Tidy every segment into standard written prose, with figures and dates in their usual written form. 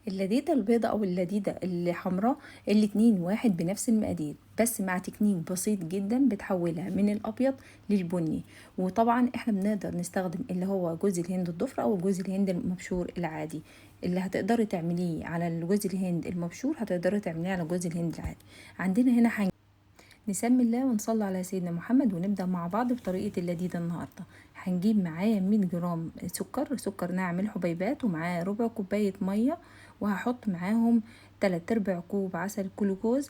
اللذيذة البيضة أو اللذيذة الحمراء الاتنين واحد بنفس المقادير، بس مع تكنيك بسيط جدا بتحولها من الأبيض للبني. وطبعا احنا بنقدر نستخدم اللي هو جوز الهند الضفر أو جوز الهند المبشور العادي. اللي هتقدري تعمليه على الجوز الهند المبشور هتقدري تعمليه على جوز الهند العادي. عندنا هنا نسمي الله ونصلي على سيدنا محمد ونبدأ مع بعض بطريقة اللذيذة النهاردة. هنجيب معايا 100 جرام سكر ناعم حبيبات، ومعاه ربع كوباية مية، وهحط معاهم 3/4 كوب عسل جلوكوز.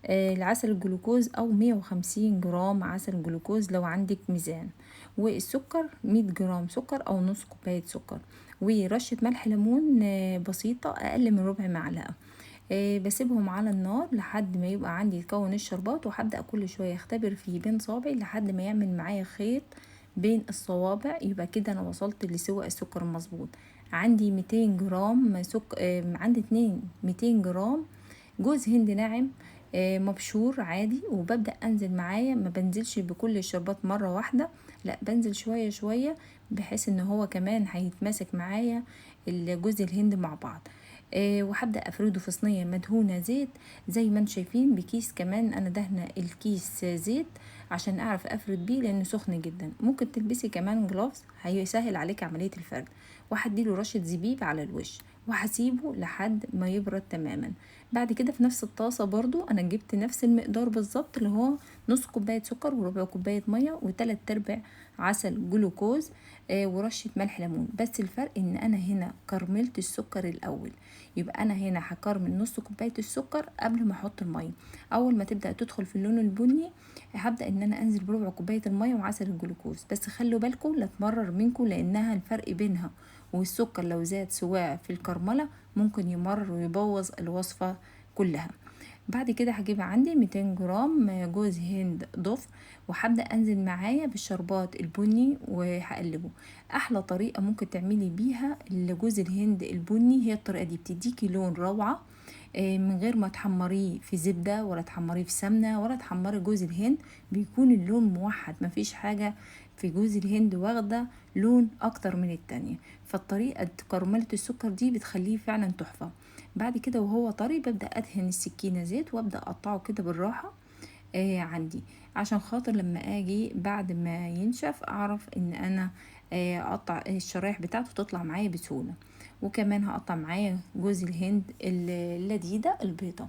العسل الجلوكوز او 150 جرام عسل جلوكوز لو عندك ميزان. والسكر 100 جرام سكر او نص كوباية سكر، ورشة ملح ليمون بسيطة اقل من ربع معلقة. بسيبهم على النار لحد ما يبقى عندي يتكون الشربات، وهبدأ كل شوية اختبر فيه بين صوابعي لحد ما يعمل معايا خيط بين الصوابع. يبقى كده انا وصلت لسوى السكر المظبوط. عندي 200 جرام عندي 200 جرام جوز هند ناعم مبشور عادي. وببدأ انزل معايا، ما بنزلش بكل الشربات مرة واحدة، لا بنزل شوية شوية بحيث ان هو كمان هيتماسك معايا الجوز الهند مع بعض. وهبدأ افرده في صينية مدهونة زيت زي ما انتم شايفين، بكيس كمان انا دهنة الكيس زيت عشان اعرف افرد بيه لانه سخن جدا. ممكن تلبسي كمان جلوفز هيسهل عليك عملية الفرد. وهديله رشة زبيب على الوش وهسيبه لحد ما يبرد تماما. بعد كده في نفس الطاسة برضو انا جبت نفس المقدار بالظبط اللي هو نص كوباية سكر وربع كوباية مية و3/4 عسل جلوكوز ورشة ملح ليمون. بس الفرق ان انا هنا كرملت السكر الاول، يبقى انا هنا هكرمل نص كوباية السكر قبل ما احط المية. اول ما تبدأ تدخل في اللون البني هبدأ ان انا انزل بربع كوباية المية وعسل الجلوكوز. بس خلوا بالكم لا تمرر منكم، لانها الفرق بينها والسكر لو زاد سواء في الكرملة ممكن يمرر ويبوظ الوصفة كلها. بعد كده هجيب عندي 200 جرام جوز هند ضفر، وهبدأ انزل معايا بالشربات البني وهقلبه. احلى طريقة ممكن تعملي بيها جوز الهند البني هي الطريقة دي، بتديكي لون روعة من غير ما تحمريه في زبدة ولا تحمريه في سمنة ولا تحمري جوز الهند. بيكون اللون موحد، مفيش حاجة في جوز الهند واخدة لون اكتر من التانية. فالطريقة كرملة السكر دي بتخليه فعلا تحفة. بعد كده وهو طري ببدأ ادهن السكينة زيت وابدأ اقطعه كده بالراحة عندي، عشان خاطر لما اجي بعد ما ينشف اعرف ان انا اقطع الشرايح بتاعته تطلع معايا بسهولة. وكمان هقطع معايا جوز الهند اللذيذة البيضة.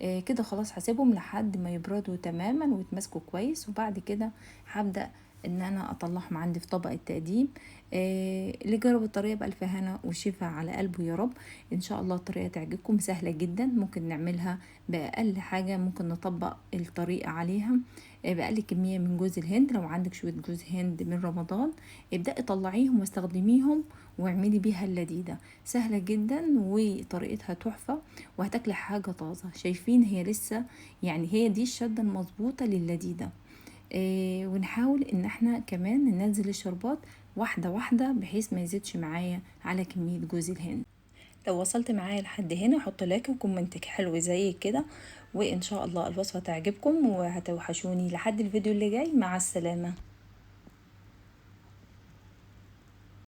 كده خلاص هسيبهم لحد ما يبردوا تماما ويتماسكوا كويس. وبعد كده هبدأ ان انا اطلعهم عندي في طبق التقديم. اللي جرب الطريقه بألف هنا وشفا على قلبه يا رب. ان شاء الله الطريقه تعجبكم، سهله جدا، ممكن نعملها باقل حاجه، ممكن نطبق الطريقه عليها باقل كميه من جوز الهند. لو عندك شويه جوز هند من رمضان ابدأي طلعيهم واستخدميهم واعملي بيها اللذيذه. سهله جدا وطريقتها تحفه، وهتاكلي حاجه طازه. شايفين هي لسه، يعني هي دي الشده المظبوطه للذيذه. ونحاول ان احنا كمان ننزل الشربات واحدة واحدة بحيث ما يزيدش معايا على كمية جوز الهند. لو وصلت معايا لحد هنا حط لايك وكومنتك حلو زي كده، وان شاء الله الوصفة تعجبكم وهتوحشوني. لحد الفيديو اللي جاي، مع السلامة.